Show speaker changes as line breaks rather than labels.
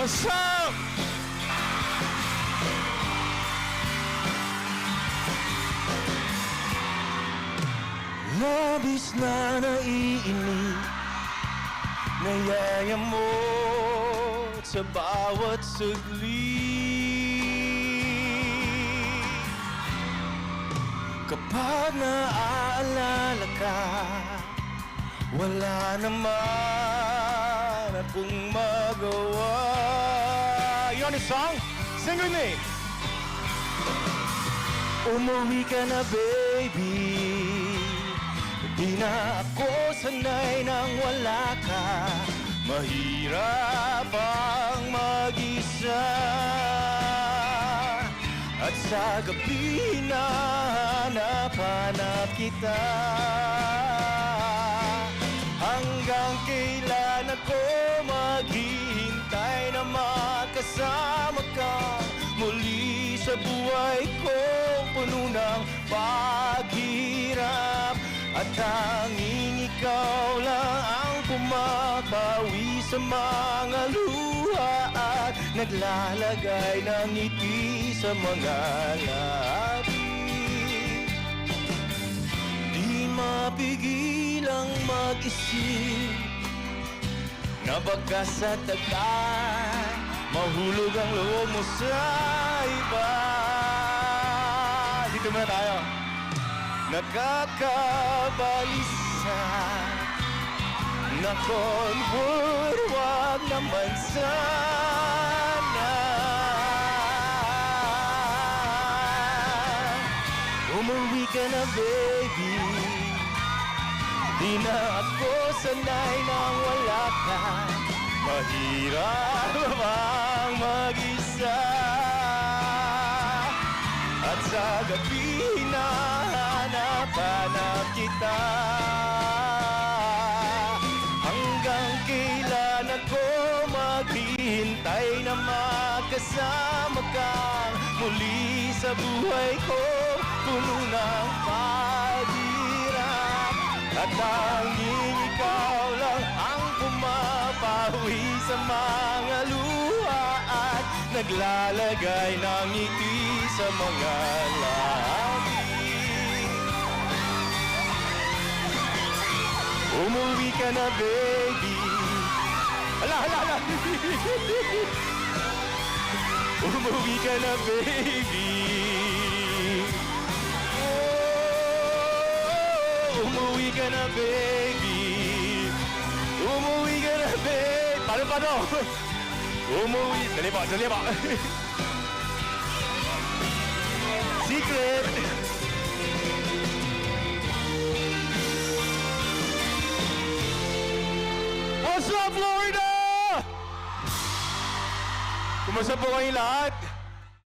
What's up? Labis na naiinip, nayayamot sa bawat saglit. Kapag naaalala ka, wala naman akong magawa. You know this song? Sing with me! Umuwi ka na, baby. Di na ako sanay nang wala ka. Mahirap ang mag-isa. At sa gabi na hanap-hanap kita. Hanggang kailan ako maghihintay na makasama ka muli sa buhay ko, puno ng paghirap. At tanging ikaw lang ang pumapawi sa mga luha at naglalagay ng ngiti sa mga labi. Di mapigilang mag-isip na baka sa tagal mahulog ang loob mo sa iba. Dito muna tayo. Nakakabalisa na konword, wag naman sana. Umuwi ka na, baby. Di na ako sanay nang wala ka. Mahirap ang mag-isa. At sa gabi na hanap-hanap kita. Hanggang kailan ako maghihintay na makasama ka muli sa buhay ko, puno ng paghirap. At tanging ikaw lang ang pumapawi sa mga luha at naglalagay ng ngiti sa mga labi. Umuwi ka na, baby. Hala, hala, hala. Umuwi ka na, baby. Oh, umuwi ka na, baby. Umuwi ka na, baby. Paano? Umuwi. Dali ba? Secret. What's up, Florida? Kumusta po kayong lahat?